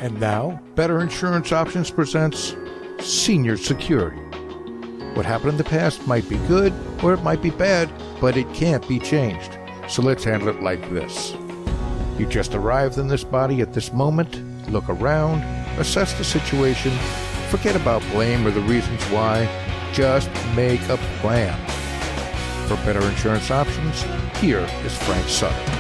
And now, Better Insurance Options presents Senior Security. What happened in the past might be good or it might be bad, but it can't be changed. So let's handle it like this. You just arrived in this body at this moment, look around, assess the situation, forget about blame or the reasons why, just make a plan. For Better Insurance Options, here is Frank Sutter.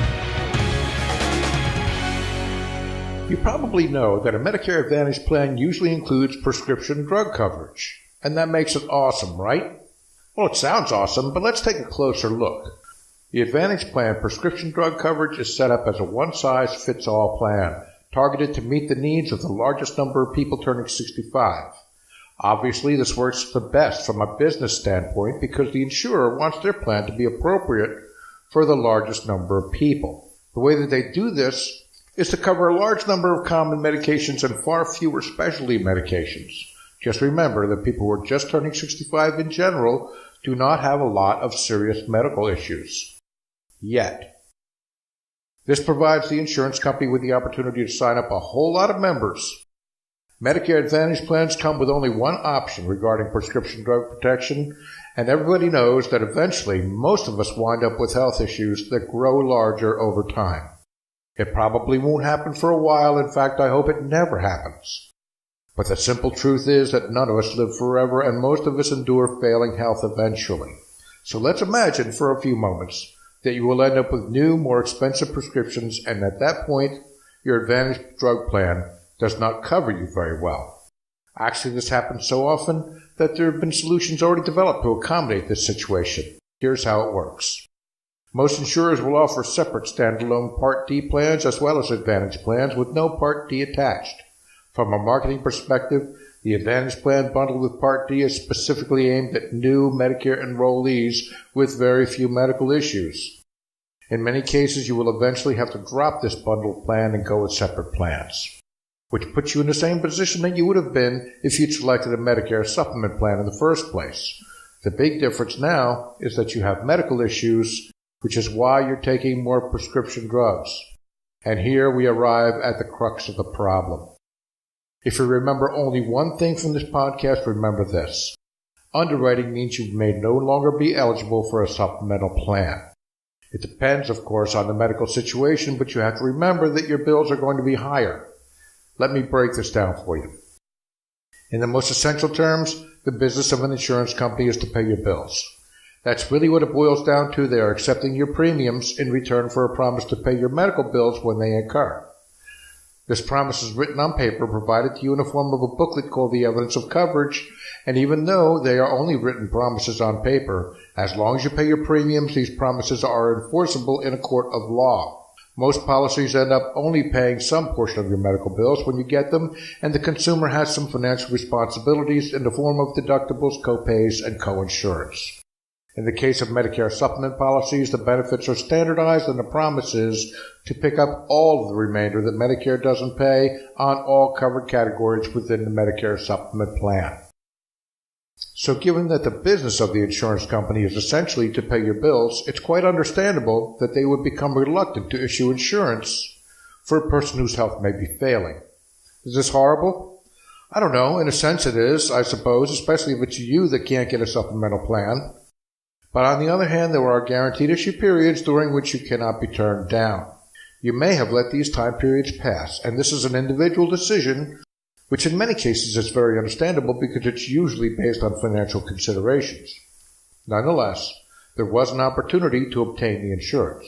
You probably know that a Medicare Advantage plan usually includes prescription drug coverage. And that makes it awesome, right? Well, it sounds awesome, but let's take a closer look. The Advantage plan prescription drug coverage is set up as a one-size-fits-all plan, targeted to meet the needs of the largest number of people turning 65. Obviously, this works the best from a business standpoint because the insurer wants their plan to be appropriate for the largest number of people. The way that they do this is to cover a large number of common medications and far fewer specialty medications. Just remember that people who are just turning 65 in general do not have a lot of serious medical issues. Yet. This provides the insurance company with the opportunity to sign up a whole lot of members. Medicare Advantage plans come with only one option regarding prescription drug protection, and everybody knows that eventually most of us wind up with health issues that grow larger over time. It probably won't happen for a while. In fact, I hope it never happens. But the simple truth is that none of us live forever, and most of us endure failing health eventually. So let's imagine for a few moments that you will end up with new, more expensive prescriptions, and at that point, your Advantage drug plan does not cover you very well. Actually, this happens so often that there have been solutions already developed to accommodate this situation. Here's how it works. Most insurers will offer separate standalone Part D plans as well as Advantage plans with no Part D attached. From a marketing perspective, the Advantage plan bundled with Part D is specifically aimed at new Medicare enrollees with very few medical issues. In many cases, you will eventually have to drop this bundled plan and go with separate plans, which puts you in the same position that you would have been if you'd selected a Medicare supplement plan in the first place. The big difference now is that you have medical issues, which is why you're taking more prescription drugs. And here we arrive at the crux of the problem. If you remember only one thing from this podcast, remember this. Underwriting means you may no longer be eligible for a supplemental plan. It depends, of course, on the medical situation, but you have to remember that your bills are going to be higher. Let me break this down for you. In the most essential terms, the business of an insurance company is to pay your bills. That's really what it boils down to. They are accepting your premiums in return for a promise to pay your medical bills when they occur. This promise is written on paper, provided to you in the form of a booklet called the Evidence of Coverage, and even though they are only written promises on paper, as long as you pay your premiums, these promises are enforceable in a court of law. Most policies end up only paying some portion of your medical bills when you get them, and the consumer has some financial responsibilities in the form of deductibles, co-pays, and co-insurance. In the case of Medicare supplement policies, the benefits are standardized and the promise is to pick up all of the remainder that Medicare doesn't pay on all covered categories within the Medicare supplement plan. So given that the business of the insurance company is essentially to pay your bills, it's quite understandable that they would become reluctant to issue insurance for a person whose health may be failing. Is this horrible? I don't know. In a sense it is, I suppose, especially if it's you that can't get a supplemental plan. But on the other hand, there are guaranteed issue periods during which you cannot be turned down. You may have let these time periods pass, and this is an individual decision, which in many cases is very understandable because it's usually based on financial considerations. Nonetheless, there was an opportunity to obtain the insurance.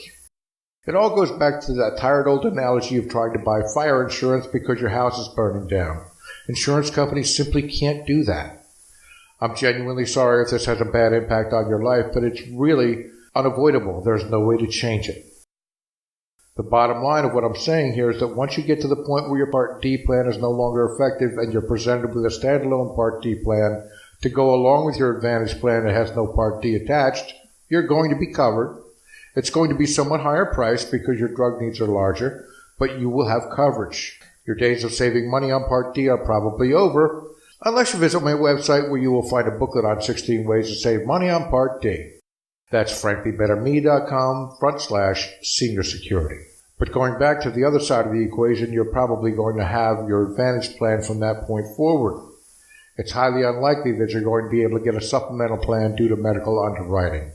It all goes back to that tired old analogy of trying to buy fire insurance because your house is burning down. Insurance companies simply can't do that. I'm genuinely sorry if this has a bad impact on your life, but it's really unavoidable. There's no way to change it. The bottom line of what I'm saying here is that once you get to the point where your Part D plan is no longer effective and you're presented with a standalone Part D plan to go along with your Advantage plan that has no Part D attached, you're going to be covered. It's going to be somewhat higher priced because your drug needs are larger, but you will have coverage. Your days of saving money on Part D are probably over, unless you visit my website where you will find a booklet on 16 ways to save money on Part D. That's franklybetterme.com/senior security. But going back to the other side of the equation, you're probably going to have your Advantage plan from that point forward. It's highly unlikely that you're going to be able to get a supplemental plan due to medical underwriting.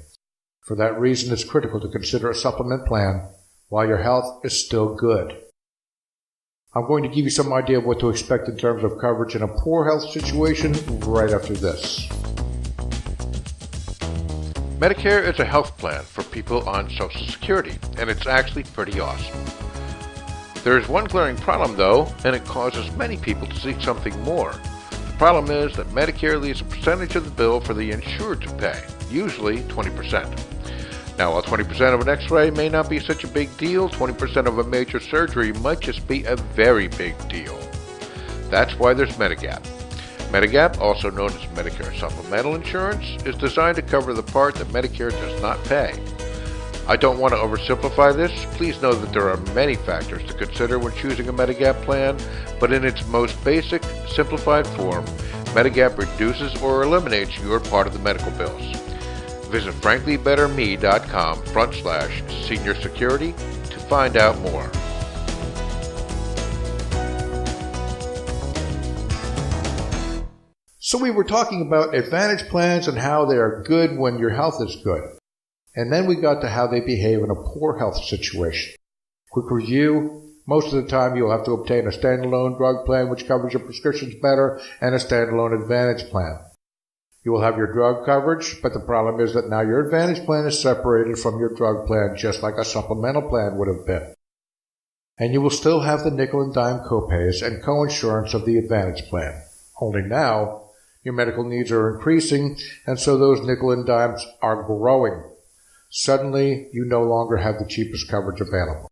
For that reason, it's critical to consider a supplement plan while your health is still good. I'm going to give you some idea of what to expect in terms of coverage in a poor health situation right after this. Medicare is a health plan for people on Social Security, and it's actually pretty awesome. There is one glaring problem, though, and it causes many people to seek something more. The problem is that Medicare leaves a percentage of the bill for the insured to pay, usually 20%. Now, while 20% of an x-ray may not be such a big deal, 20% of a major surgery might just be a very big deal. That's why there's Medigap. Medigap, also known as Medicare Supplemental Insurance, is designed to cover the part that Medicare does not pay. I don't want to oversimplify this. Please know that there are many factors to consider when choosing a Medigap plan, but in its most basic, simplified form, Medigap reduces or eliminates your part of the medical bills. Visit franklybetterme.com/senior security to find out more. So we were talking about Advantage plans and how they are good when your health is good. And then we got to how they behave in a poor health situation. Quick review. Most of the time you'll have to obtain a standalone drug plan which covers your prescriptions better and a standalone Advantage plan. You will have your drug coverage, but the problem is that now your Advantage plan is separated from your drug plan just like a supplemental plan would have been. And you will still have the nickel and dime copays and coinsurance of the Advantage plan. Only now, your medical needs are increasing, and so those nickel and dimes are growing. Suddenly, you no longer have the cheapest coverage available.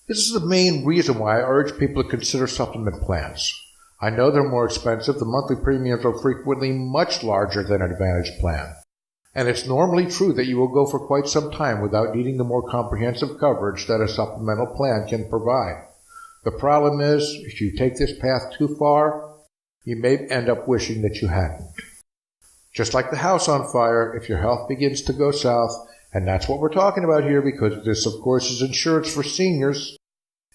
This is the main reason why I urge people to consider supplement plans. I know they're more expensive. The monthly premiums are frequently much larger than an Advantage plan. And it's normally true that you will go for quite some time without needing the more comprehensive coverage that a supplemental plan can provide. The problem is, if you take this path too far, you may end up wishing that you hadn't. Just like the house on fire, if your health begins to go south, and that's what we're talking about here because this, of course, is insurance for seniors,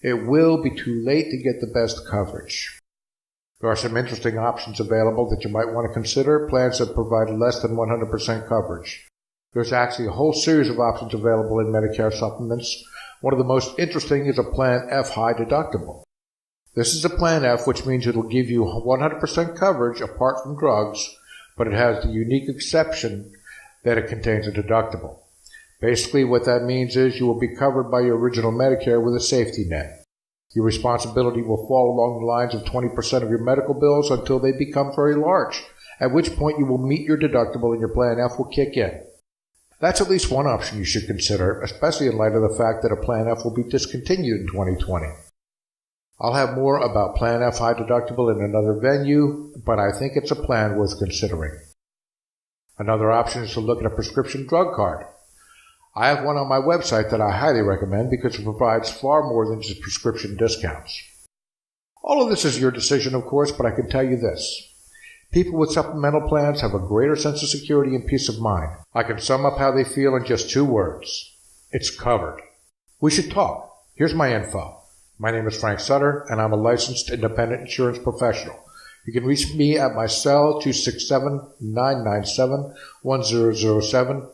it will be too late to get the best coverage. There are some interesting options available that you might want to consider, plans that provide less than 100% coverage. There's actually a whole series of options available in Medicare supplements. One of the most interesting is a Plan F high deductible. This is a Plan F, which means it'll give you 100% coverage apart from drugs, but it has the unique exception that it contains a deductible. Basically, what that means is you will be covered by your original Medicare with a safety net. Your responsibility will fall along the lines of 20% of your medical bills until they become very large, at which point you will meet your deductible and your Plan F will kick in. That's at least one option you should consider, especially in light of the fact that a Plan F will be discontinued in 2020. I'll have more about Plan F high deductible in another venue, but I think it's a plan worth considering. Another option is to look at a prescription drug card. I have one on my website that I highly recommend because it provides far more than just prescription discounts. All of this is your decision, of course, but I can tell you this. People with supplemental plans have a greater sense of security and peace of mind. I can sum up how they feel in just 2 words. It's covered. We should talk. Here's my info. My name is Frank Sutter, and I'm a licensed independent insurance professional. You can reach me at my cell, 267-997-1007,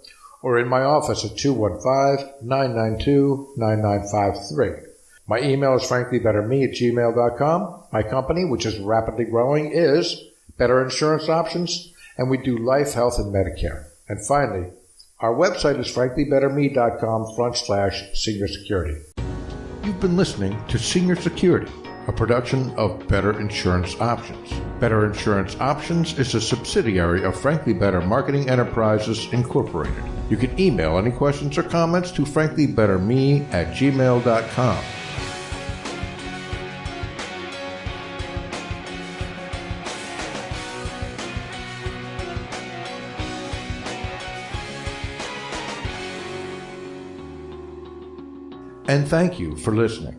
or in my office at 215-992-9953. My email is franklybetterme@gmail.com. My company, which is rapidly growing, is Better Insurance Options, and we do life, health, and Medicare. And finally, our website is franklybetterme.com/senior security. You've been listening to Senior Security, a production of Better Insurance Options. Better Insurance Options is a subsidiary of Frankly Better Marketing Enterprises, Incorporated. You can email any questions or comments to franklybetterme@gmail.com. And thank you for listening.